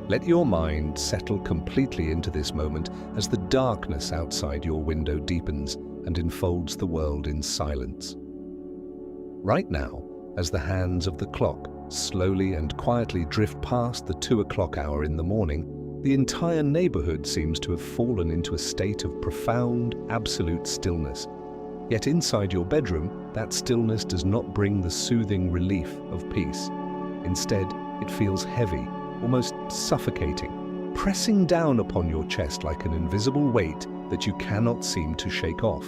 Let your mind settle completely into this moment as the darkness outside your window deepens and enfolds the world in silence. Right now, as the hands of the clock slowly and quietly drift past the 2 o'clock hour in the morning, the entire neighborhood seems to have fallen into a state of profound, absolute stillness. Yet inside your bedroom, that stillness does not bring the soothing relief of peace. Instead, it feels heavy, almost suffocating, pressing down upon your chest like an invisible weight that you cannot seem to shake off.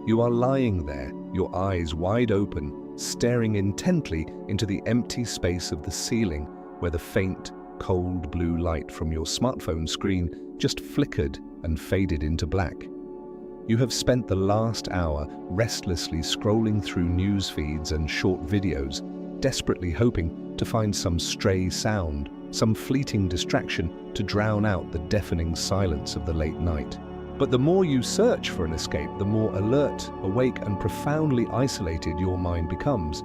You are lying there, your eyes wide open, staring intently into the empty space of the ceiling where the faint, cold blue light from your smartphone screen just flickered and faded into black. You have spent the last hour restlessly scrolling through news feeds and short videos, desperately hoping to find some stray sound, some fleeting distraction to drown out the deafening silence of the late night. But the more you search for an escape, the more alert, awake, and profoundly isolated your mind becomes.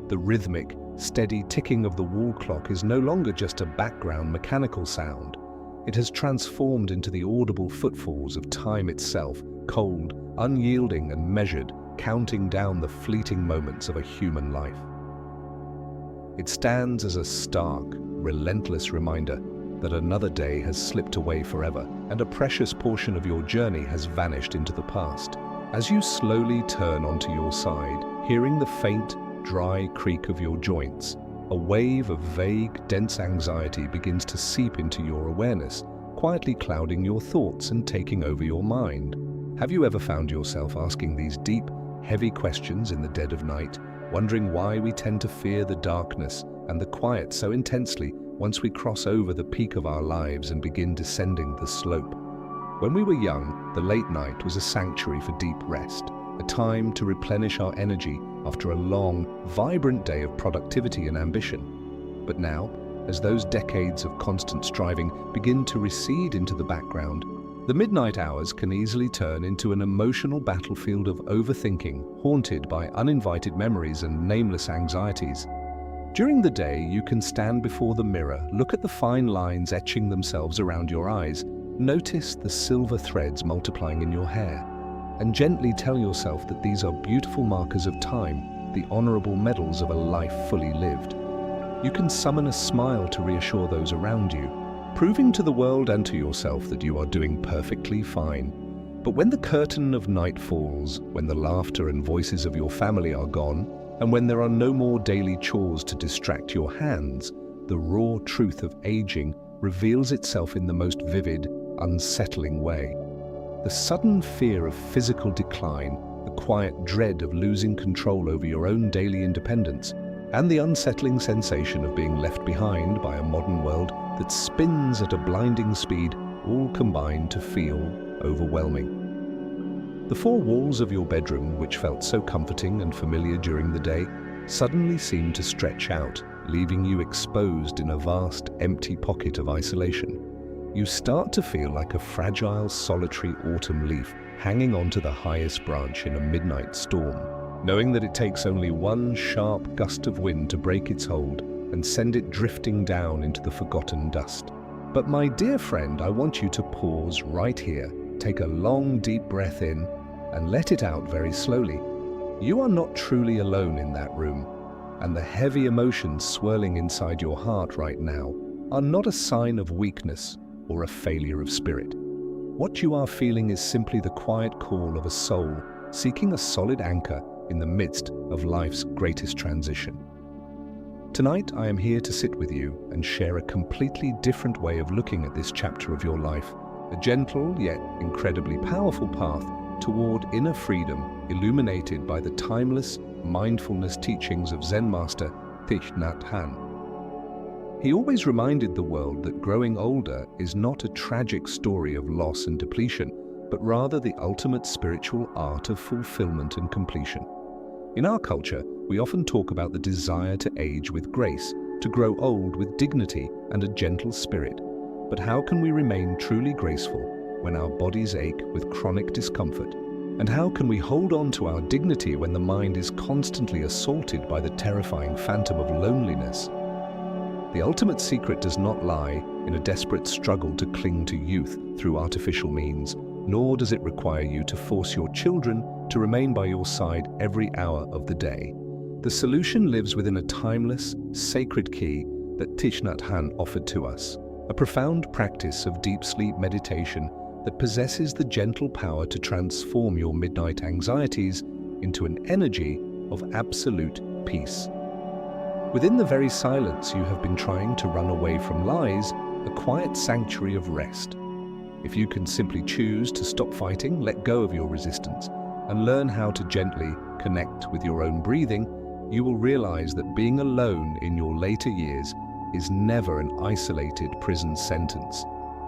The rhythmic, steady ticking of the wall clock is no longer just a background mechanical sound. It has transformed into the audible footfalls of time itself, cold, unyielding, and measured, counting down the fleeting moments of a human life. It stands as a stark, relentless reminder that another day has slipped away forever and a precious portion of your journey has vanished into the past. As you slowly turn onto your side, hearing the faint, dry creak of your joints, a wave of vague, dense anxiety begins to seep into your awareness, quietly clouding your thoughts and taking over your mind. Have you ever found yourself asking these deep, heavy questions in the dead of night, wondering why we tend to fear the darkness and the quiet so intensely once we cross over the peak of our lives and begin descending the slope? When we were young, the late night was a sanctuary for deep rest, a time to replenish our energy after a long, vibrant day of productivity and ambition. But now, as those decades of constant striving begin to recede into the background, the midnight hours can easily turn into an emotional battlefield of overthinking, haunted by uninvited memories and nameless anxieties. During the day, you can stand before the mirror, look at the fine lines etching themselves around your eyes, notice the silver threads multiplying in your hair, and gently tell yourself that these are beautiful markers of time, the honorable medals of a life fully lived. You can summon a smile to reassure those around you, proving to the world and to yourself that you are doing perfectly fine. But when the curtain of night falls, when the laughter and voices of your family are gone, and when there are no more daily chores to distract your hands, the raw truth of aging reveals itself in the most vivid, unsettling way. The sudden fear of physical decline, the quiet dread of losing control over your own daily independence, and the unsettling sensation of being left behind by a modern world that spins at a blinding speed all combine to feel overwhelming. The four walls of your bedroom, which felt so comforting and familiar during the day, suddenly seem to stretch out, leaving you exposed in a vast, empty pocket of isolation. You start to feel like a fragile, solitary autumn leaf hanging onto the highest branch in a midnight storm, knowing that it takes only one sharp gust of wind to break its hold and send it drifting down into the forgotten dust. But my dear friend, I want you to pause right here, take a long, deep breath in, and let it out very slowly. You are not truly alone in that room, and the heavy emotions swirling inside your heart right now are not a sign of weakness or a failure of spirit. What you are feeling is simply the quiet call of a soul seeking a solid anchor in the midst of life's greatest transition. Tonight, I am here to sit with you and share a completely different way of looking at this chapter of your life, a gentle yet incredibly powerful path toward inner freedom, illuminated by the timeless mindfulness teachings of Zen master Thich Nhat Hanh. He always reminded the world that growing older is not a tragic story of loss and depletion, but rather the ultimate spiritual art of fulfillment and completion. In our culture, we often talk about the desire to age with grace, to grow old with dignity and a gentle spirit. But how can we remain truly graceful when our bodies ache with chronic discomfort? And how can we hold on to our dignity when the mind is constantly assaulted by the terrifying phantom of loneliness? The ultimate secret does not lie in a desperate struggle to cling to youth through artificial means, nor does it require you to force your children to remain by your side every hour of the day. The solution lives within a timeless, sacred key that Thich Nhat Hanh offered to us, a profound practice of deep sleep meditation that possesses the gentle power to transform your midnight anxieties into an energy of absolute peace. Within the very silence you have been trying to run away from lies a quiet sanctuary of rest. If you can simply choose to stop fighting, let go of your resistance, and learn how to gently connect with your own breathing, you will realize that being alone in your later years is never an isolated prison sentence.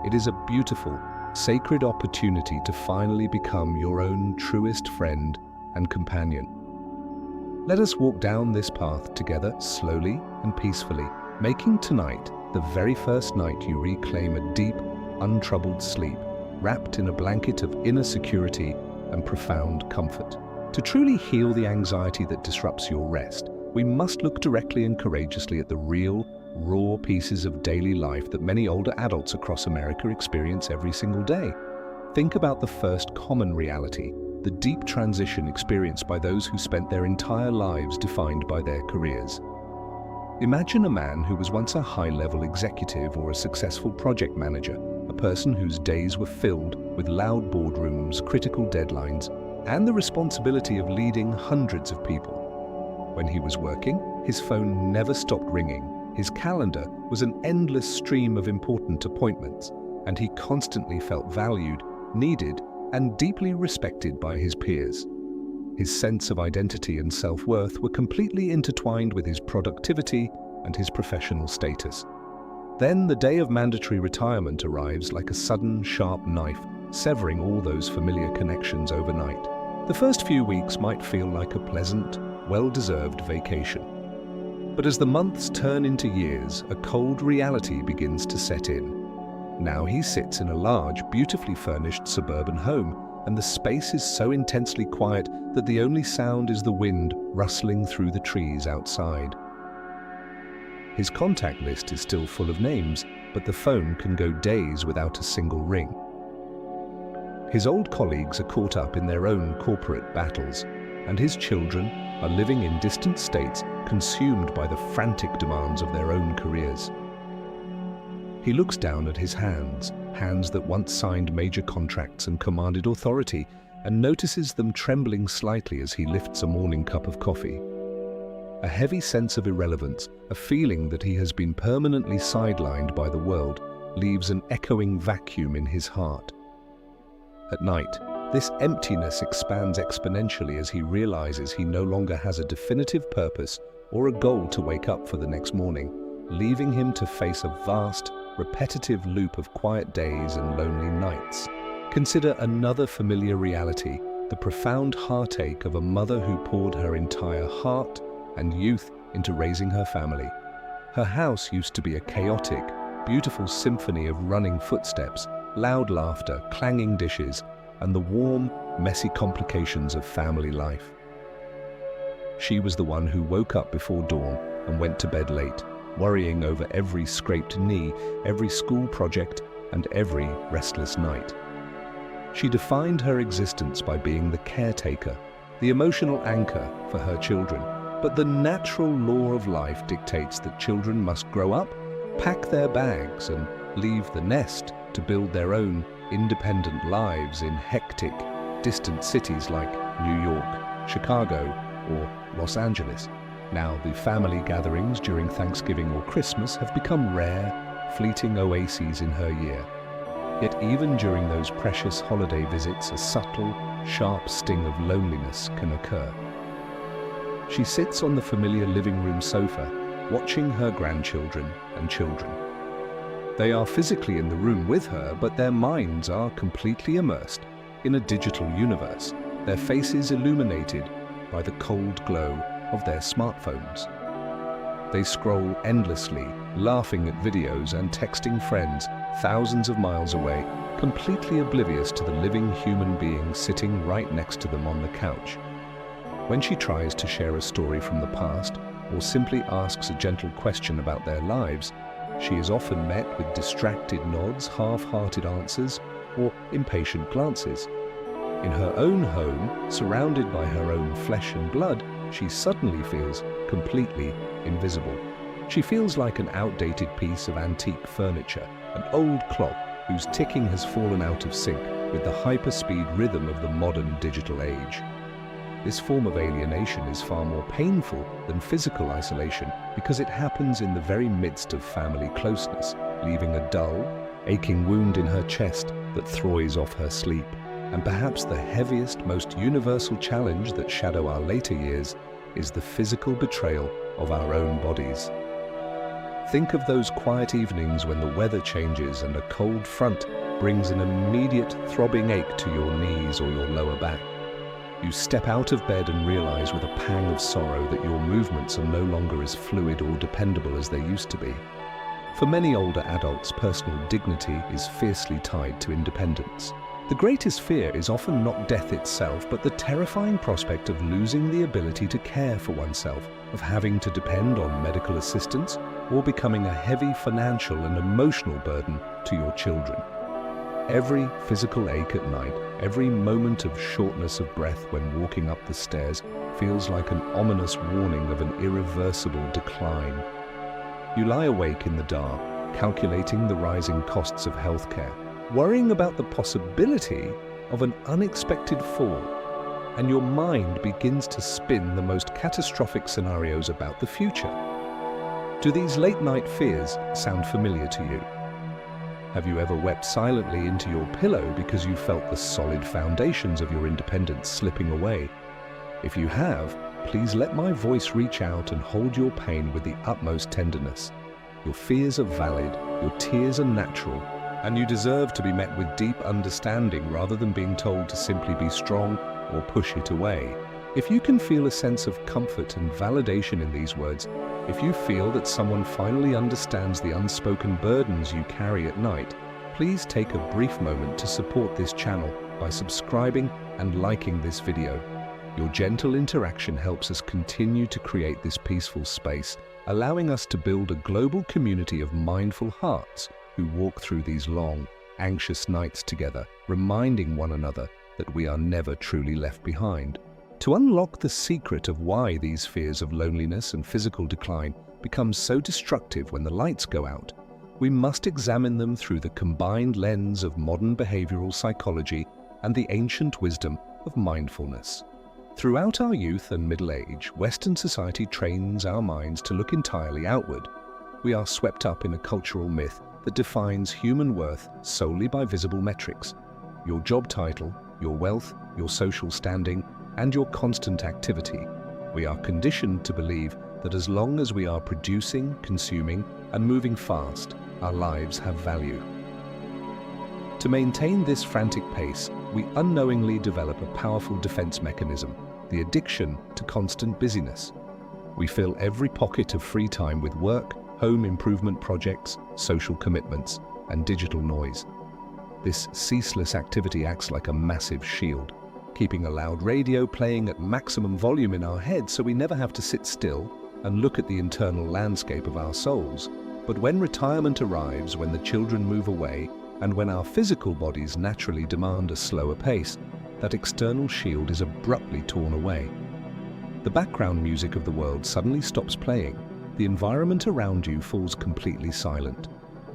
It is a beautiful, sacred opportunity to finally become your own truest friend and companion. Let us walk down this path together slowly and peacefully, making tonight the very first night you reclaim a deep, untroubled sleep, wrapped in a blanket of inner security and profound comfort. To truly heal the anxiety that disrupts your rest, we must look directly and courageously at the real, raw pieces of daily life that many older adults across America experience every single day. Think about the first common reality, the deep transition experienced by those who spent their entire lives defined by their careers. Imagine a man who was once a high-level executive or a successful project manager, a person whose days were filled with loud boardrooms, critical deadlines, and the responsibility of leading hundreds of people. When he was working, his phone never stopped ringing. His calendar was an endless stream of important appointments, and he constantly felt valued, needed, and deeply respected by his peers. His sense of identity and self-worth were completely intertwined with his productivity and his professional status. Then the day of mandatory retirement arrives like a sudden, sharp knife, severing all those familiar connections overnight. The first few weeks might feel like a pleasant, well-deserved vacation. But as the months turn into years, a cold reality begins to set in. Now he sits in a large, beautifully furnished suburban home, and the space is so intensely quiet that the only sound is the wind rustling through the trees outside. His contact list is still full of names, but the phone can go days without a single ring. His old colleagues are caught up in their own corporate battles, and his children are living in distant states, consumed by the frantic demands of their own careers. He looks down at his hands that once signed major contracts and commanded authority, and notices them trembling slightly as he lifts a morning cup of coffee. A heavy sense of irrelevance, a feeling that he has been permanently sidelined by the world, leaves an echoing vacuum in his heart. At night, this emptiness expands exponentially as he realizes he no longer has a definitive purpose or a goal to wake up for the next morning, leaving him to face a vast, repetitive loop of quiet days and lonely nights. Consider another familiar reality, the profound heartache of a mother who poured her entire heart and youth into raising her family. Her house used to be a chaotic, beautiful symphony of running footsteps, loud laughter, clanging dishes, and the warm, messy complications of family life. She was the one who woke up before dawn and went to bed late, worrying over every scraped knee, every school project, and every restless night. She defined her existence by being the caretaker, the emotional anchor for her children. But the natural law of life dictates that children must grow up, pack their bags, and leave the nest to build their own independent lives in hectic, distant cities like New York, Chicago, or Los Angeles. Now, the family gatherings during Thanksgiving or Christmas have become rare, fleeting oases in her year. Yet even during those precious holiday visits, a subtle, sharp sting of loneliness can occur. She sits on the familiar living room sofa, watching her grandchildren and children. They are physically in the room with her, but their minds are completely immersed in a digital universe, their faces illuminated by the cold glow of their smartphones. They scroll endlessly, laughing at videos and texting friends thousands of miles away, completely oblivious to the living human being sitting right next to them on the couch. When she tries to share a story from the past or simply asks a gentle question about their lives, she is often met with distracted nods, half-hearted answers, or impatient glances. In her own home, surrounded by her own flesh and blood, she suddenly feels completely invisible. She feels like an outdated piece of antique furniture, an old clock whose ticking has fallen out of sync with the hyper-speed rhythm of the modern digital age. This form of alienation is far more painful than physical isolation because it happens in the very midst of family closeness, leaving a dull, aching wound in her chest that throws off her sleep. And perhaps the heaviest, most universal challenge that shadow our later years is the physical betrayal of our own bodies. Think of those quiet evenings when the weather changes and a cold front brings an immediate throbbing ache to your knees or your lower back. You step out of bed and realize with a pang of sorrow that your movements are no longer as fluid or dependable as they used to be. For many older adults, personal dignity is fiercely tied to independence. The greatest fear is often not death itself, but the terrifying prospect of losing the ability to care for oneself, of having to depend on medical assistance, or becoming a heavy financial and emotional burden to your children. Every physical ache at night, every moment of shortness of breath when walking up the stairs feels like an ominous warning of an irreversible decline. You lie awake in the dark, calculating the rising costs of healthcare, worrying about the possibility of an unexpected fall, and your mind begins to spin the most catastrophic scenarios about the future. Do these late-night fears sound familiar to you? Have you ever wept silently into your pillow because you felt the solid foundations of your independence slipping away? If you have, please let my voice reach out and hold your pain with the utmost tenderness. Your fears are valid, your tears are natural, and you deserve to be met with deep understanding rather than being told to simply be strong or push it away. If you can feel a sense of comfort and validation in these words, if you feel that someone finally understands the unspoken burdens you carry at night, please take a brief moment to support this channel by subscribing and liking this video. Your gentle interaction helps us continue to create this peaceful space, allowing us to build a global community of mindful hearts who walk through these long, anxious nights together, reminding one another that we are never truly left behind. To unlock the secret of why these fears of loneliness and physical decline become so destructive when the lights go out, we must examine them through the combined lens of modern behavioral psychology and the ancient wisdom of mindfulness. Throughout our youth and middle age, Western society trains our minds to look entirely outward. We are swept up in a cultural myth that defines human worth solely by visible metrics: your job title, your wealth, your social standing, and your constant activity. We are conditioned to believe that as long as we are producing, consuming, and moving fast, our lives have value. To maintain this frantic pace, we unknowingly develop a powerful defense mechanism, the addiction to constant busyness. We fill every pocket of free time with work, home improvement projects, social commitments, and digital noise. This ceaseless activity acts like a massive shield, keeping a loud radio playing at maximum volume in our heads so we never have to sit still and look at the internal landscape of our souls. But when retirement arrives, when the children move away, and when our physical bodies naturally demand a slower pace, that external shield is abruptly torn away. The background music of the world suddenly stops playing. The environment around you falls completely silent.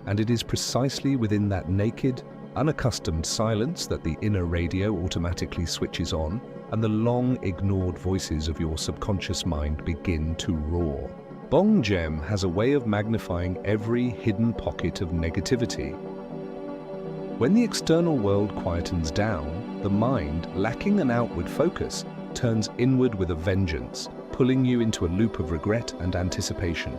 And it is precisely within that naked, unaccustomed silence that the inner radio automatically switches on and the long-ignored voices of your subconscious mind begin to roar. Bong Gem has a way of magnifying every hidden pocket of negativity. When the external world quietens down, the mind, lacking an outward focus, turns inward with a vengeance, pulling you into a loop of regret and anticipation.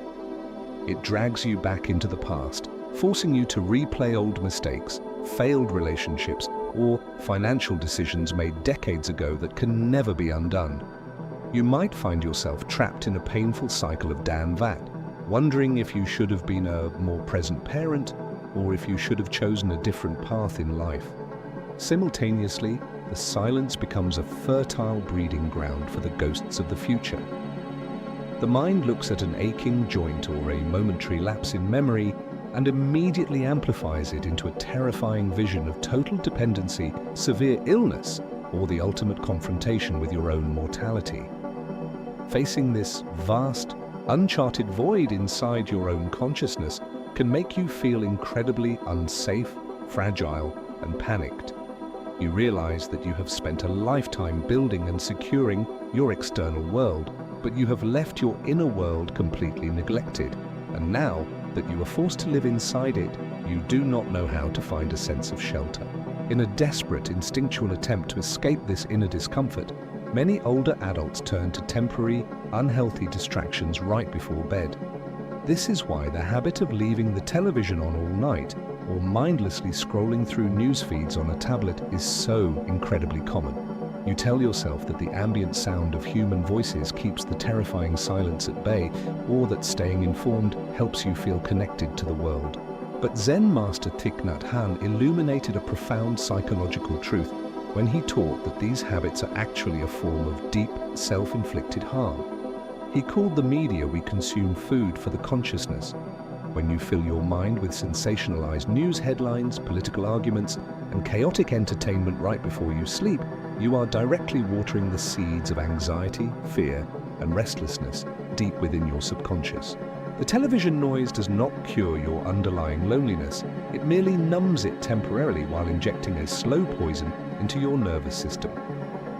It drags you back into the past, forcing you to replay old mistakes, failed relationships, or financial decisions made decades ago that can never be undone. You might find yourself trapped in a painful cycle of Dan Vat, wondering if you should have been a more present parent or if you should have chosen a different path in life. Simultaneously, the silence becomes a fertile breeding ground for the ghosts of the future. The mind looks at an aching joint or a momentary lapse in memory and immediately amplifies it into a terrifying vision of total dependency, severe illness, or the ultimate confrontation with your own mortality. Facing this vast, uncharted void inside your own consciousness can make you feel incredibly unsafe, fragile, and panicked. You realize that you have spent a lifetime building and securing your external world, but you have left your inner world completely neglected, and now that you are forced to live inside it, you do not know how to find a sense of shelter. In a desperate, instinctual attempt to escape this inner discomfort, many older adults turn to temporary, unhealthy distractions right before bed. This is why the habit of leaving the television on all night or mindlessly scrolling through news feeds on a tablet is so incredibly common. You tell yourself that the ambient sound of human voices keeps the terrifying silence at bay, or that staying informed helps you feel connected to the world. But Zen master Thich Nhat Hanh illuminated a profound psychological truth when he taught that these habits are actually a form of deep, self-inflicted harm. He called the media we consume food for the consciousness. When you fill your mind with sensationalized news headlines, political arguments, and chaotic entertainment right before you sleep, you are directly watering the seeds of anxiety, fear, and restlessness deep within your subconscious. The television noise does not cure your underlying loneliness. It merely numbs it temporarily while injecting a slow poison into your nervous system.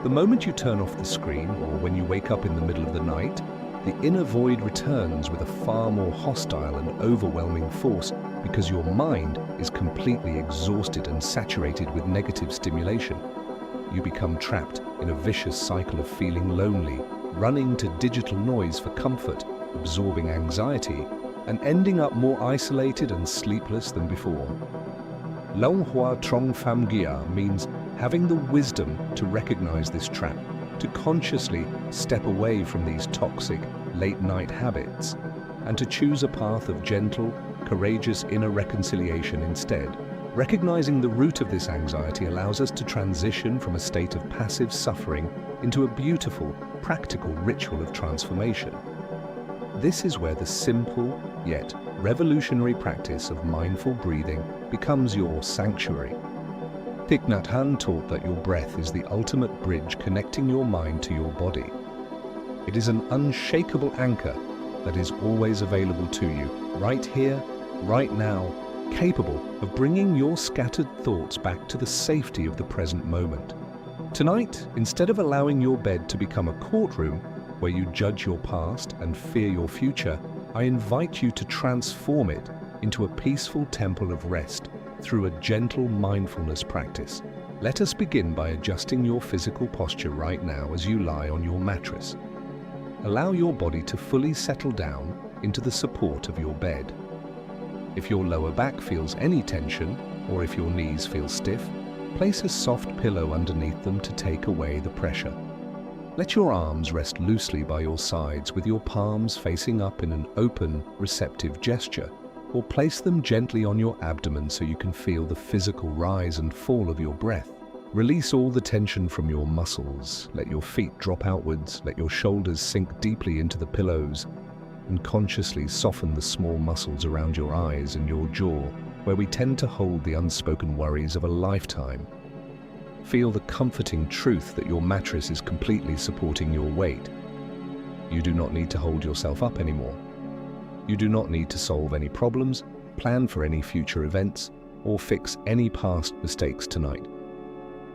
The moment you turn off the screen, or when you wake up in the middle of the night, the inner void returns with a far more hostile and overwhelming force because your mind is completely exhausted and saturated with negative stimulation. You become trapped in a vicious cycle of feeling lonely, running to digital noise for comfort, absorbing anxiety, and ending up more isolated and sleepless than before. Long Hua Trong Pham Gia means having the wisdom to recognize this trap, to consciously step away from these toxic late-night habits, and to choose a path of gentle, courageous inner reconciliation instead. Recognizing the root of this anxiety allows us to transition from a state of passive suffering into a beautiful, practical ritual of transformation. This is where the simple, yet revolutionary practice of mindful breathing becomes your sanctuary. Thich Nhat Hanh taught that your breath is the ultimate bridge connecting your mind to your body. It is an unshakable anchor that is always available to you, right here, right now, capable of bringing your scattered thoughts back to the safety of the present moment. Tonight, instead of allowing your bed to become a courtroom where you judge your past and fear your future, I invite you to transform it into a peaceful temple of rest through a gentle mindfulness practice. Let us begin by adjusting your physical posture right now as you lie on your mattress. Allow your body to fully settle down into the support of your bed. If your lower back feels any tension, or if your knees feel stiff, place a soft pillow underneath them to take away the pressure. Let your arms rest loosely by your sides with your palms facing up in an open, receptive gesture, or place them gently on your abdomen so you can feel the physical rise and fall of your breath. Release all the tension from your muscles. Let your feet drop outwards, let your shoulders sink deeply into the pillows, and consciously soften the small muscles around your eyes and your jaw, where we tend to hold the unspoken worries of a lifetime. Feel the comforting truth that your mattress is completely supporting your weight. You do not need to hold yourself up anymore. You do not need to solve any problems, plan for any future events, or fix any past mistakes tonight.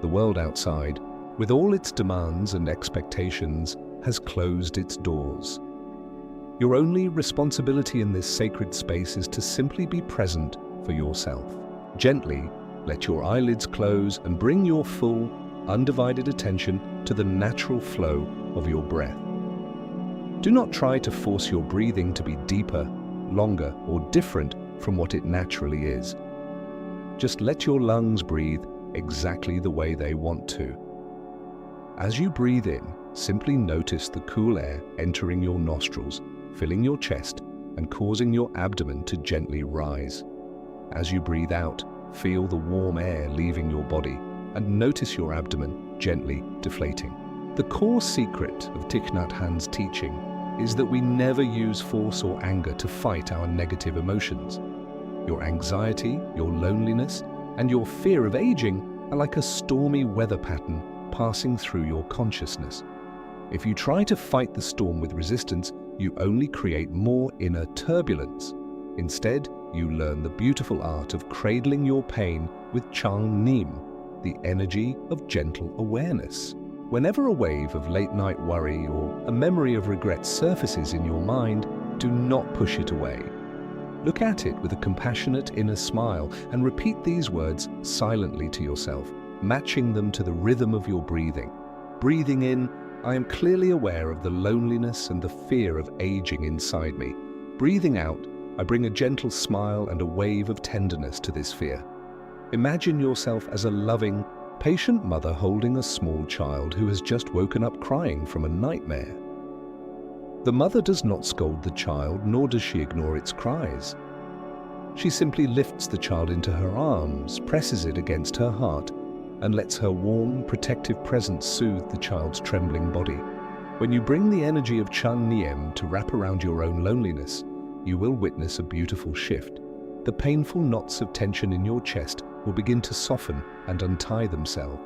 The world outside, with all its demands and expectations, has closed its doors. Your only responsibility in this sacred space is to simply be present for yourself. Gently, let your eyelids close and bring your full, undivided attention to the natural flow of your breath. Do not try to force your breathing to be deeper, longer, or different from what it naturally is. Just let your lungs breathe exactly the way they want to. As you breathe in, simply notice the cool air entering your nostrils, filling your chest, and causing your abdomen to gently rise. As you breathe out, feel the warm air leaving your body, and notice your abdomen gently deflating. The core secret of Thich Nhat Hanh's teaching is that we never use force or anger to fight our negative emotions. Your anxiety, your loneliness, and your fear of aging are like a stormy weather pattern passing through your consciousness. If you try to fight the storm with resistance, you only create more inner turbulence. Instead, you learn the beautiful art of cradling your pain with Chang Neem, the energy of gentle awareness. Whenever a wave of late-night worry or a memory of regret surfaces in your mind, do not push it away. Look at it with a compassionate inner smile and repeat these words silently to yourself, matching them to the rhythm of your breathing. Breathing in, I am clearly aware of the loneliness and the fear of aging inside me. Breathing out, I bring a gentle smile and a wave of tenderness to this fear. Imagine yourself as a loving, patient mother holding a small child who has just woken up crying from a nightmare. The mother does not scold the child, nor does she ignore its cries. She simply lifts the child into her arms, presses it against her heart, and lets her warm, protective presence soothe the child's trembling body. When you bring the energy of Chang Neem to wrap around your own loneliness, you will witness a beautiful shift. The painful knots of tension in your chest will begin to soften and untie themselves.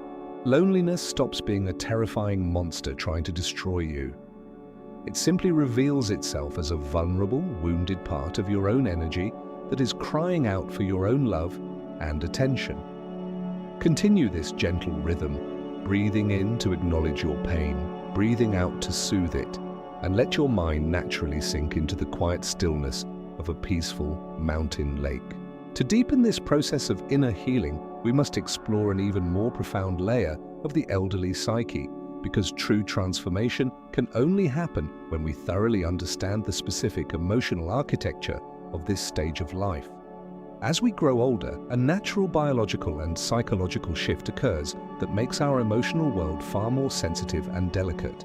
Loneliness stops being a terrifying monster trying to destroy you. It simply reveals itself as a vulnerable, wounded part of your own energy that is crying out for your own love and attention. Continue this gentle rhythm, breathing in to acknowledge your pain, breathing out to soothe it, and let your mind naturally sink into the quiet stillness of a peaceful mountain lake. To deepen this process of inner healing, we must explore an even more profound layer of the elderly psyche, because true transformation can only happen when we thoroughly understand the specific emotional architecture of this stage of life. As we grow older, a natural biological and psychological shift occurs that makes our emotional world far more sensitive and delicate.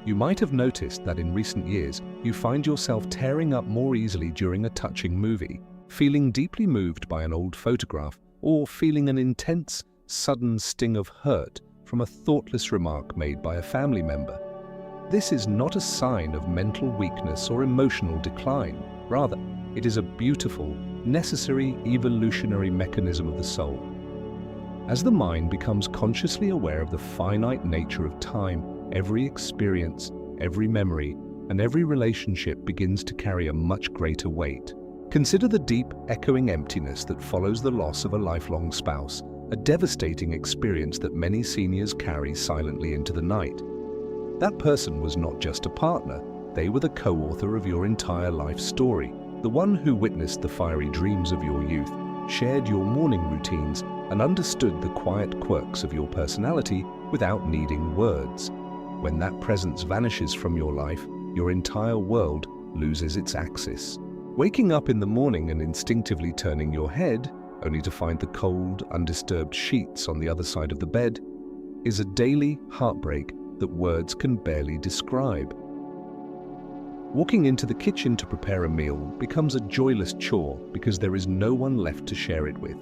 You might have noticed that in recent years, you find yourself tearing up more easily during a touching movie, feeling deeply moved by an old photograph, or feeling an intense, sudden sting of hurt from a thoughtless remark made by a family member. This is not a sign of mental weakness or emotional decline. Rather, it is a beautiful, necessary evolutionary mechanism of the soul. As the mind becomes consciously aware of the finite nature of time, every experience, every memory, and every relationship begins to carry a much greater weight. Consider the deep, echoing emptiness that follows the loss of a lifelong spouse, a devastating experience that many seniors carry silently into the night. That person was not just a partner, they were the co-author of your entire life story, the one who witnessed the fiery dreams of your youth, shared your morning routines, and understood the quiet quirks of your personality without needing words. When that presence vanishes from your life, your entire world loses its axis. Waking up in the morning and instinctively turning your head, only to find the cold, undisturbed sheets on the other side of the bed, is a daily heartbreak that words can barely describe. Walking into the kitchen to prepare a meal becomes a joyless chore because there is no one left to share it with.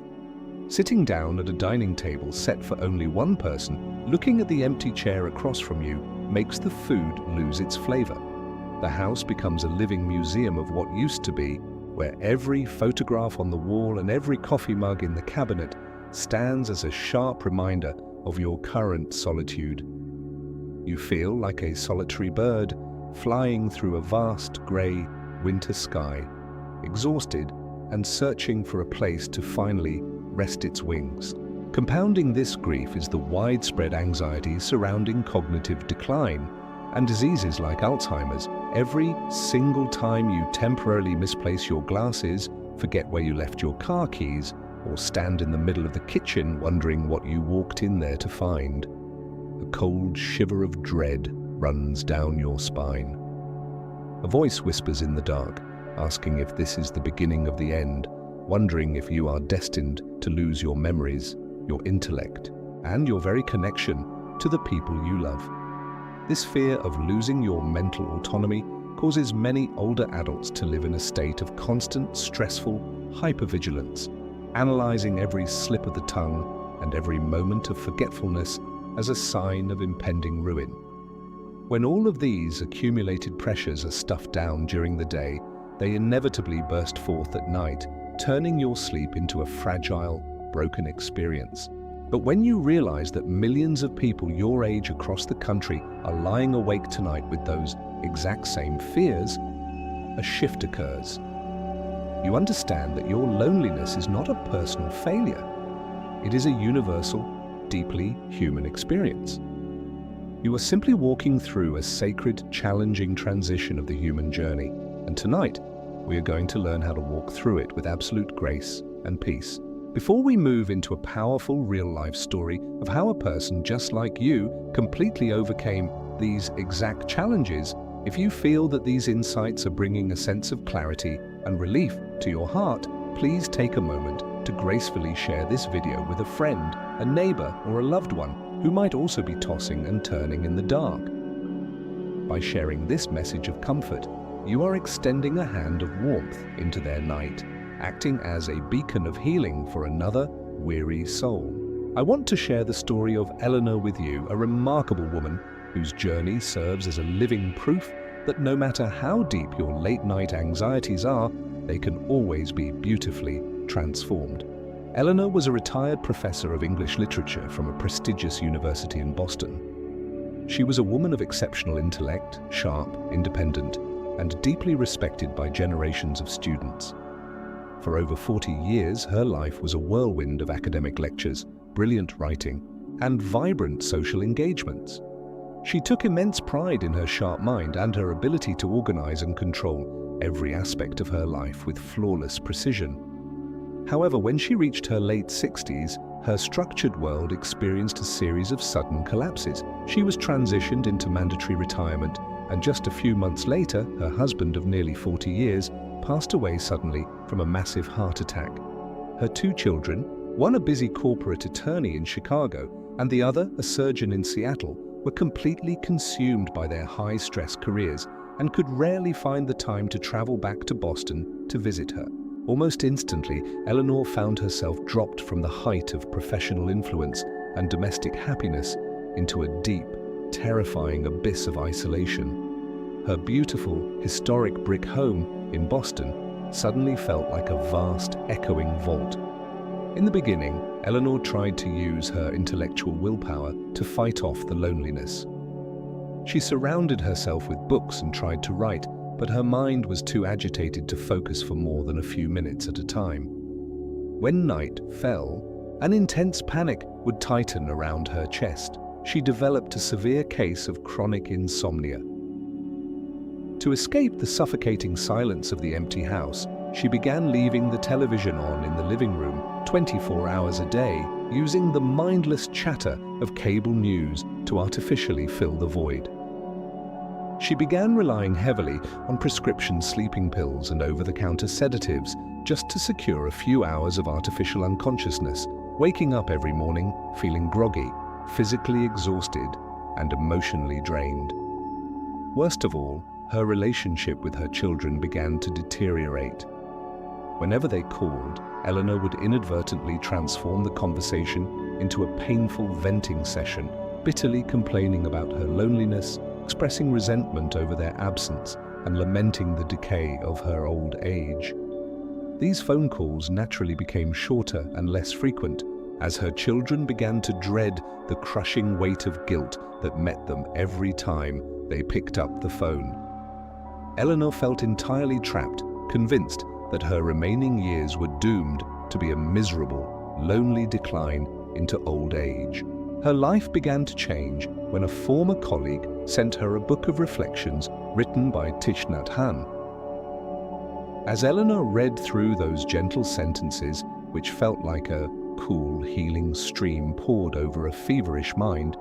Sitting down at a dining table set for only one person, looking at the empty chair across from you, makes the food lose its flavor. The house becomes a living museum of what used to be, where every photograph on the wall and every coffee mug in the cabinet stands as a sharp reminder of your current solitude. You feel like a solitary bird flying through a vast grey winter sky, exhausted and searching for a place to finally rest its wings. Compounding this grief is the widespread anxiety surrounding cognitive decline and diseases like Alzheimer's. Every single time you temporarily misplace your glasses, forget where you left your car keys, or stand in the middle of the kitchen wondering what you walked in there to find, a cold shiver of dread runs down your spine. A voice whispers in the dark, asking if this is the beginning of the end, wondering if you are destined to lose your memories, your intellect, and your very connection to the people you love. This fear of losing your mental autonomy causes many older adults to live in a state of constant, stressful hypervigilance, analyzing every slip of the tongue and every moment of forgetfulness as a sign of impending ruin. When all of these accumulated pressures are stuffed down during the day, they inevitably burst forth at night, turning your sleep into a fragile, broken experience. But when you realize that millions of people your age across the country are lying awake tonight with those exact same fears, a shift occurs. You understand that your loneliness is not a personal failure. It is a universal, deeply human experience. You are simply walking through a sacred, challenging transition of the human journey, and tonight we are going to learn how to walk through it with absolute grace and peace. Before we move into a powerful real-life story of how a person just like you completely overcame these exact challenges, if you feel that these insights are bringing a sense of clarity and relief to your heart, please take a moment to gracefully share this video with a friend, a neighbor, or a loved one who might also be tossing and turning in the dark. By sharing this message of comfort, you are extending a hand of warmth into their night, acting as a beacon of healing for another weary soul. I want to share the story of Eleanor with you, a remarkable woman whose journey serves as a living proof that no matter how deep your late-night anxieties are, they can always be beautifully transformed. Eleanor was a retired professor of English literature from a prestigious university in Boston. She was a woman of exceptional intellect, sharp, independent, and deeply respected by generations of students. For over 40 years, her life was a whirlwind of academic lectures, brilliant writing, and vibrant social engagements. She took immense pride in her sharp mind and her ability to organize and control every aspect of her life with flawless precision. However, when she reached her late 60s, her structured world experienced a series of sudden collapses. She was transitioned into mandatory retirement, and just a few months later, her husband of nearly 40 years passed away suddenly from a massive heart attack. Her two children, one a busy corporate attorney in Chicago and the other a surgeon in Seattle, were completely consumed by their high-stress careers and could rarely find the time to travel back to Boston to visit her. Almost instantly, Eleanor found herself dropped from the height of professional influence and domestic happiness into a deep, terrifying abyss of isolation. Her beautiful, historic brick home in Boston suddenly felt like a vast, echoing vault. In the beginning, Eleanor tried to use her intellectual willpower to fight off the loneliness. She surrounded herself with books and tried to write, but her mind was too agitated to focus for more than a few minutes at a time. When night fell, an intense panic would tighten around her chest. She developed a severe case of chronic insomnia. To escape the suffocating silence of the empty house, she began leaving the television on in the living room 24 hours a day, using the mindless chatter of cable news to artificially fill the void. She began relying heavily on prescription sleeping pills and over-the-counter sedatives just to secure a few hours of artificial unconsciousness, waking up every morning feeling groggy, physically exhausted, and emotionally drained. Worst of all, her relationship with her children began to deteriorate. Whenever they called, Eleanor would inadvertently transform the conversation into a painful venting session, bitterly complaining about her loneliness, expressing resentment over their absence, and lamenting the decay of her old age. These phone calls naturally became shorter and less frequent, as her children began to dread the crushing weight of guilt that met them every time they picked up the phone. Eleanor felt entirely trapped, convinced that her remaining years were doomed to be a miserable, lonely decline into old age. Her life began to change when a former colleague sent her a book of reflections written by Thich Nhat Hanh. As Eleanor read through those gentle sentences, which felt like a cool, healing stream poured over a feverish mind,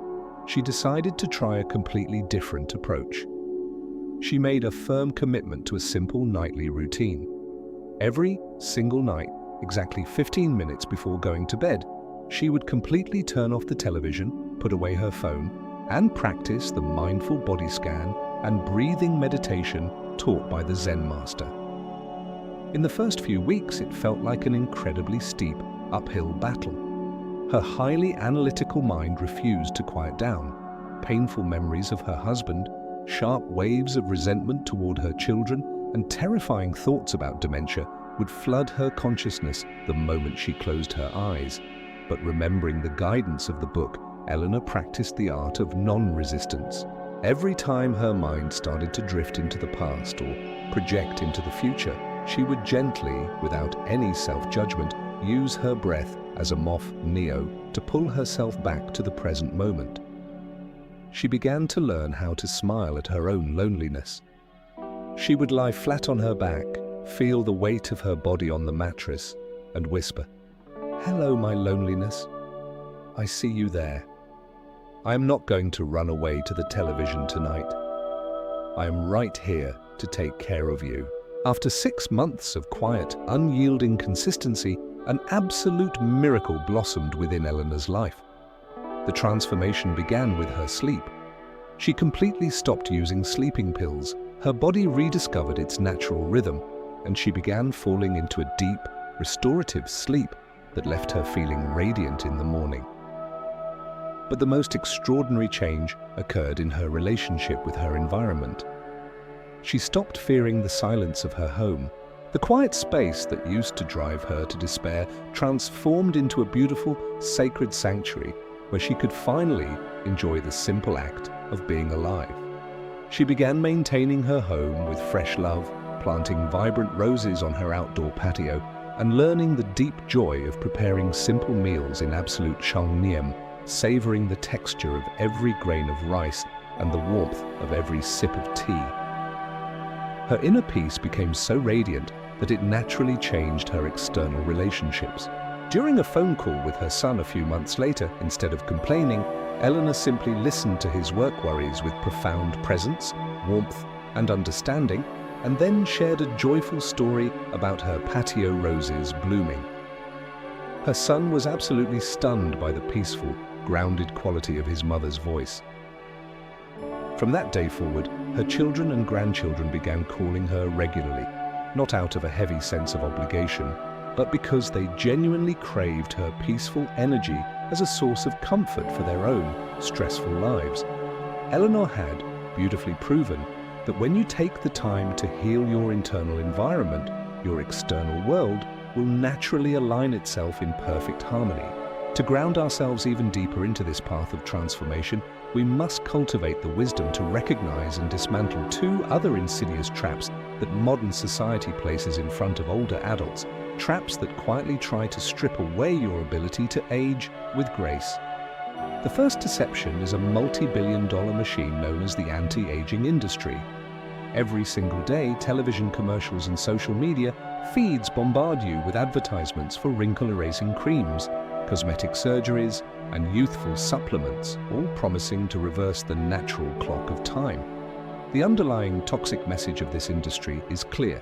she decided to try a completely different approach. She made a firm commitment to a simple nightly routine. Every single night, exactly 15 minutes before going to bed, she would completely turn off the television, put away her phone, and practice the mindful body scan and breathing meditation taught by the Zen master. In the first few weeks, it felt like an incredibly steep, uphill battle. Her highly analytical mind refused to quiet down. painful memories of her husband, sharp waves of resentment toward her children, and terrifying thoughts about dementia would flood her consciousness the moment she closed her eyes. But remembering the guidance of the book, Eleanor practiced the art of non-resistance. Every time her mind started to drift into the past or project into the future, she would gently, without any self-judgment, use her breath as a moth Neo to pull herself back to the present moment. She began to learn how to smile at her own loneliness. She would lie flat on her back, feel the weight of her body on the mattress, and whisper, "Hello, my loneliness. I see you there. I am not going to run away to the television tonight. I am right here to take care of you." After 6 months of quiet, unyielding consistency, an absolute miracle blossomed within Eleanor's life. The transformation began with her sleep. She completely stopped using sleeping pills. Her body rediscovered its natural rhythm, and she began falling into a deep, restorative sleep that left her feeling radiant in the morning. But the most extraordinary change occurred in her relationship with her environment. She stopped fearing the silence of her home. The quiet space that used to drive her to despair transformed into a beautiful, sacred sanctuary where she could finally enjoy the simple act of being alive. She began maintaining her home with fresh love, planting vibrant roses on her outdoor patio, and learning the deep joy of preparing simple meals in absolute Shangniem, savoring the texture of every grain of rice and the warmth of every sip of tea. Her inner peace became so radiant that it naturally changed her external relationships. During a phone call with her son a few months later, instead of complaining, Eleanor simply listened to his work worries with profound presence, warmth, and understanding, and then shared a joyful story about her patio roses blooming. Her son was absolutely stunned by the peaceful, grounded quality of his mother's voice. From that day forward, her children and grandchildren began calling her regularly, not out of a heavy sense of obligation, but because they genuinely craved her peaceful energy as a source of comfort for their own stressful lives. Eleanor had beautifully proven that when you take the time to heal your internal environment, your external world will naturally align itself in perfect harmony. To ground ourselves even deeper into this path of transformation, we must cultivate the wisdom to recognize and dismantle 2 other insidious traps that modern society places in front of older adults, traps that quietly try to strip away your ability to age with grace. The first deception is a multi-billion-dollar machine known as the anti-aging industry. Every single day, television commercials and social media feeds bombard you with advertisements for wrinkle-erasing creams, cosmetic surgeries, and youthful supplements, all promising to reverse the natural clock of time. The underlying toxic message of this industry is clear.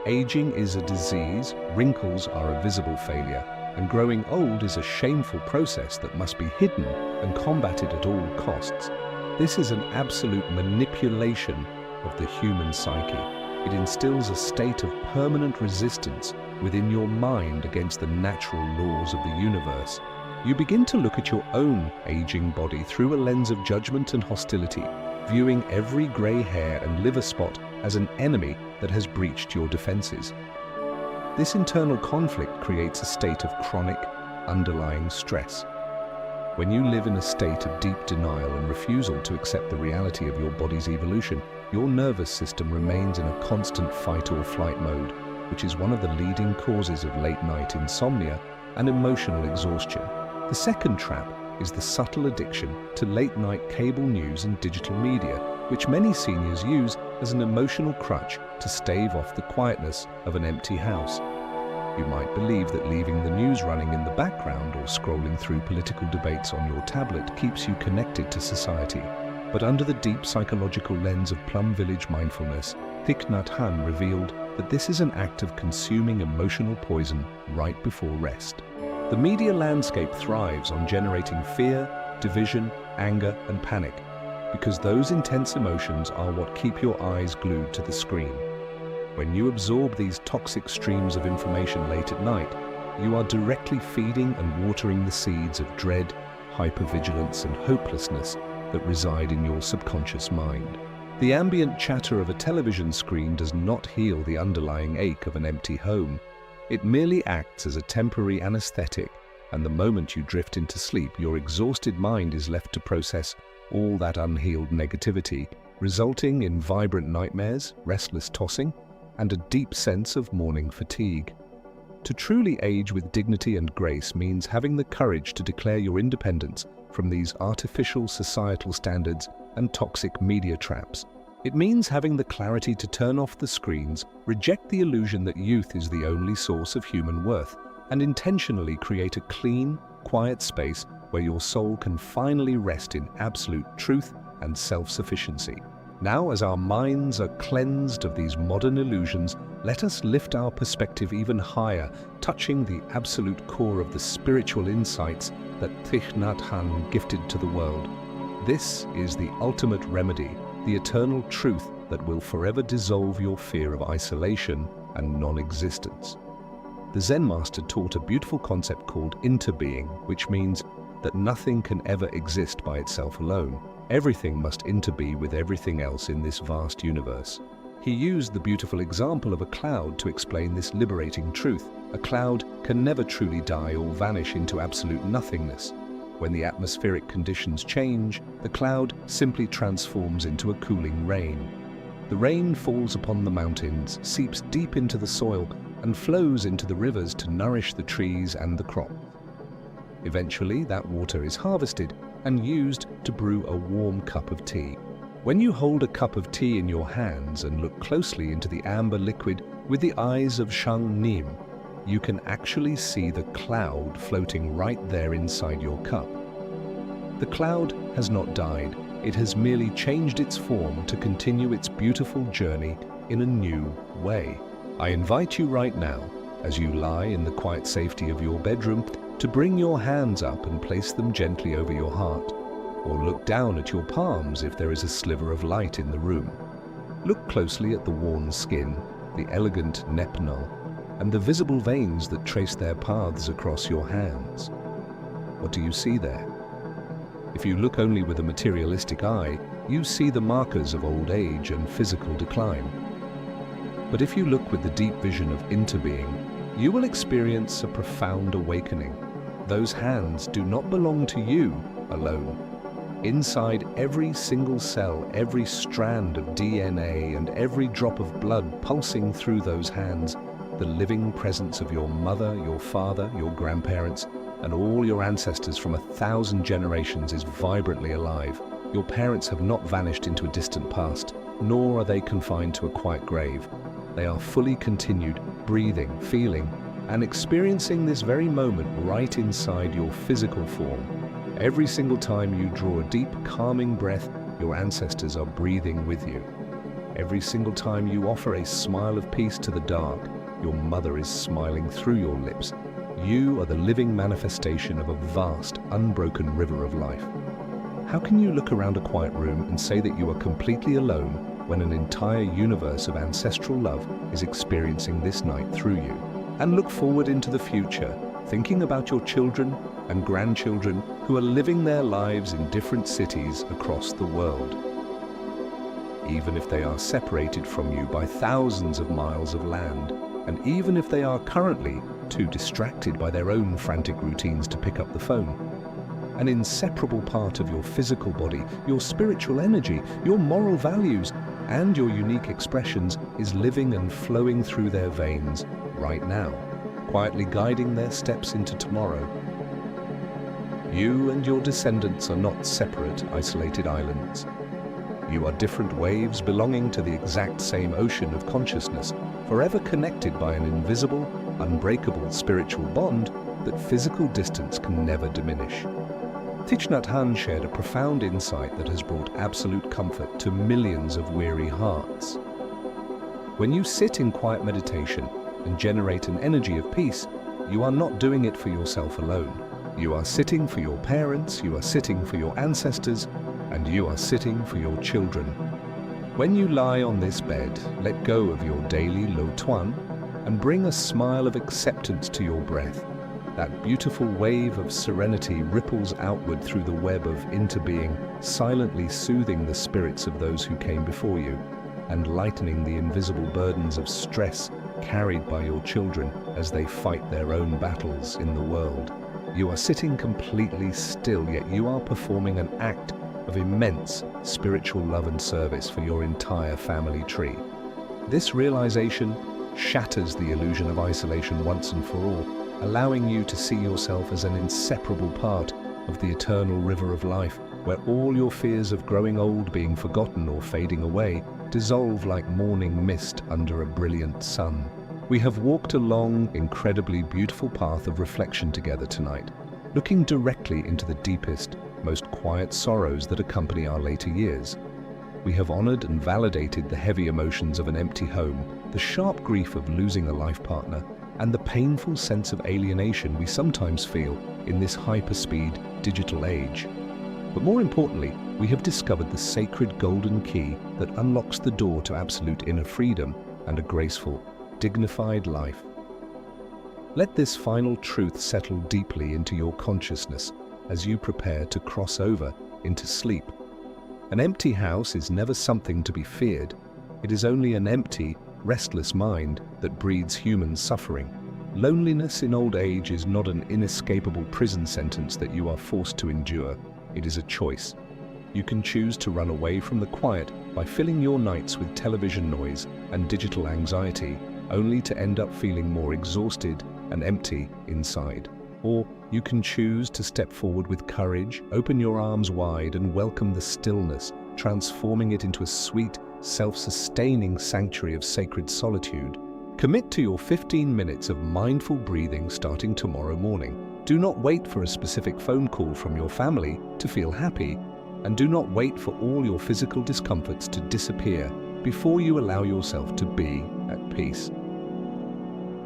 Aging is a disease, wrinkles are a visible failure, and growing old is a shameful process that must be hidden and combated at all costs. This is an absolute manipulation of the human psyche. It instills a state of permanent resistance within your mind against the natural laws of the universe. You begin to look at your own aging body through a lens of judgment and hostility, viewing every grey hair and liver spot as an enemy that has breached your defenses. This internal conflict creates a state of chronic, underlying stress. When you live in a state of deep denial and refusal to accept the reality of your body's evolution, your nervous system remains in a constant fight or flight mode, which is one of the leading causes of late-night insomnia and emotional exhaustion. The second trap is the subtle addiction to late-night cable news and digital media, which many seniors use as an emotional crutch to stave off the quietness of an empty house. You might believe that leaving the news running in the background or scrolling through political debates on your tablet keeps you connected to society. But under the deep psychological lens of Plum Village mindfulness, Thich Nhat Hanh revealed that this is an act of consuming emotional poison right before rest. The media landscape thrives on generating fear, division, anger, and panic, because those intense emotions are what keep your eyes glued to the screen. When you absorb these toxic streams of information late at night, you are directly feeding and watering the seeds of dread, hypervigilance, and hopelessness that reside in your subconscious mind. The ambient chatter of a television screen does not heal the underlying ache of an empty home. It merely acts as a temporary anesthetic, and the moment you drift into sleep, your exhausted mind is left to process all that unhealed negativity, resulting in vibrant nightmares, restless tossing, and a deep sense of morning fatigue. To truly age with dignity and grace means having the courage to declare your independence from these artificial societal standards and toxic media traps. It means having the clarity to turn off the screens, reject the illusion that youth is the only source of human worth, and intentionally create a clean, quiet space where your soul can finally rest in absolute truth and self-sufficiency. Now, as our minds are cleansed of these modern illusions, let us lift our perspective even higher, touching the absolute core of the spiritual insights that Thich Nhat Hanh gifted to the world. This is the ultimate remedy, the eternal truth that will forever dissolve your fear of isolation and non-existence. The Zen master taught a beautiful concept called interbeing, which means that nothing can ever exist by itself alone. Everything must interbe with everything else in this vast universe. He used the beautiful example of a cloud to explain this liberating truth. A cloud can never truly die or vanish into absolute nothingness. When the atmospheric conditions change, the cloud simply transforms into a cooling rain. The rain falls upon the mountains, seeps deep into the soil, and flows into the rivers to nourish the trees and the crop. Eventually, that water is harvested and used to brew a warm cup of tea. When you hold a cup of tea in your hands and look closely into the amber liquid with the eyes of Shang Nim, you can actually see the cloud floating right there inside your cup. The cloud has not died. It has merely changed its form to continue its beautiful journey in a new way. I invite you right now, as you lie in the quiet safety of your bedroom, to bring your hands up and place them gently over your heart, or look down at your palms if there is a sliver of light in the room. Look closely at the worn skin, the elegant neck null, and the visible veins that trace their paths across your hands. What do you see there? If you look only with a materialistic eye, you see the markers of old age and physical decline. But if you look with the deep vision of interbeing, you will experience a profound awakening. Those hands do not belong to you alone. Inside every single cell, every strand of DNA, and every drop of blood pulsing through those hands, the living presence of your mother, your father, your grandparents, and all your ancestors from 1,000 generations is vibrantly alive. Your parents have not vanished into a distant past, nor are they confined to a quiet grave. They are fully continued, breathing, feeling, and experiencing this very moment right inside your physical form. Every single time you draw a deep, calming breath, your ancestors are breathing with you. Every single time you offer a smile of peace to the dark, your mother is smiling through your lips. You are the living manifestation of a vast, unbroken river of life. How can you look around a quiet room and say that you are completely alone when an entire universe of ancestral love is experiencing this night through you? And look forward into the future, thinking about your children and grandchildren who are living their lives in different cities across the world. Even if they are separated from you by thousands of miles of land, and even if they are currently too distracted by their own frantic routines to pick up the phone, an inseparable part of your physical body, your spiritual energy, your moral values, and your unique expressions is living and flowing through their veins right now, quietly guiding their steps into tomorrow. You and your descendants are not separate, isolated islands. You are different waves belonging to the exact same ocean of consciousness, forever connected by an invisible, unbreakable spiritual bond that physical distance can never diminish. Thich Nhat Hanh shared a profound insight that has brought absolute comfort to millions of weary hearts. When you sit in quiet meditation and generate an energy of peace, you are not doing it for yourself alone. You are sitting for your parents, you are sitting for your ancestors, and you are sitting for your children. When you lie on this bed, let go of your daily lo tuan and bring a smile of acceptance to your breath. That beautiful wave of serenity ripples outward through the web of interbeing, silently soothing the spirits of those who came before you, and lightening the invisible burdens of stress carried by your children as they fight their own battles in the world. You are sitting completely still, yet you are performing an act of immense spiritual love and service for your entire family tree. This realization shatters the illusion of isolation once and for all, allowing you to see yourself as an inseparable part of the eternal river of life, where all your fears of growing old, being forgotten, or fading away dissolve like morning mist under a brilliant sun. We have walked a long, incredibly beautiful path of reflection together tonight, looking directly into the deepest, most quiet sorrows that accompany our later years. We have honored and validated the heavy emotions of an empty home, the sharp grief of losing a life partner, and the painful sense of alienation we sometimes feel in this hyper-speed digital age. But more importantly, we have discovered the sacred golden key that unlocks the door to absolute inner freedom and a graceful, dignified life. Let this final truth settle deeply into your consciousness as you prepare to cross over into sleep. An empty house is never something to be feared. It is only an empty, restless mind that breeds human suffering. Loneliness in old age is not an inescapable prison sentence that you are forced to endure. It is a choice. You can choose to run away from the quiet by filling your nights with television noise and digital anxiety, only to end up feeling more exhausted and empty inside. Or you can choose to step forward with courage, open your arms wide, and welcome the stillness, transforming it into a sweet, self-sustaining sanctuary of sacred solitude. Commit to your 15 minutes of mindful breathing starting tomorrow morning. Do not wait for a specific phone call from your family to feel happy, and do not wait for all your physical discomforts to disappear before you allow yourself to be at peace.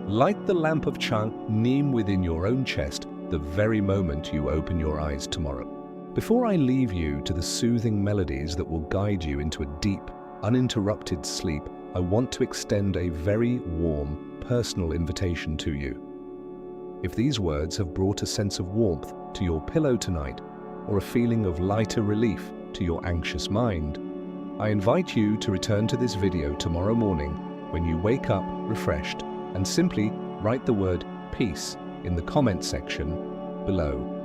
Light the lamp of Chang Neem within your own chest the very moment you open your eyes tomorrow. Before I leave you to the soothing melodies that will guide you into a deep, uninterrupted sleep, I want to extend a very warm, personal invitation to you. If these words have brought a sense of warmth to your pillow tonight, or a feeling of lighter relief to your anxious mind, I invite you to return to this video tomorrow morning when you wake up refreshed, and simply write the word peace in the comment section below.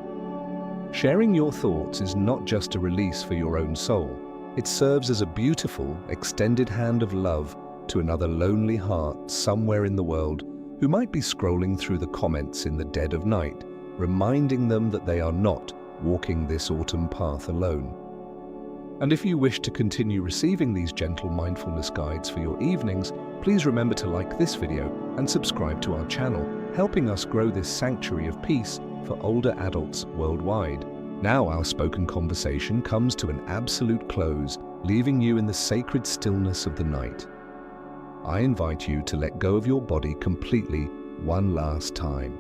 Sharing your thoughts is not just a release for your own soul. It serves as a beautiful, extended hand of love to another lonely heart somewhere in the world who might be scrolling through the comments in the dead of night, reminding them that they are not walking this autumn path alone. And if you wish to continue receiving these gentle mindfulness guides for your evenings, please remember to like this video and subscribe to our channel, helping us grow this sanctuary of peace for older adults worldwide. Now our spoken conversation comes to an absolute close, leaving you in the sacred stillness of the night. I invite you to let go of your body completely one last time.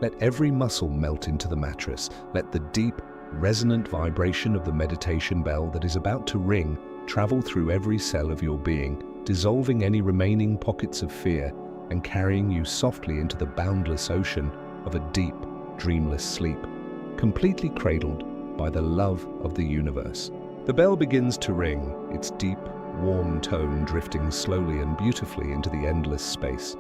Let every muscle melt into the mattress. Let the deep, resonant vibration of the meditation bell that is about to ring travel through every cell of your being, dissolving any remaining pockets of fear and carrying you softly into the boundless ocean of a deep, dreamless sleep, completely cradled by the love of the universe. The bell begins to ring, its deep, warm tone drifting slowly and beautifully into the endless space.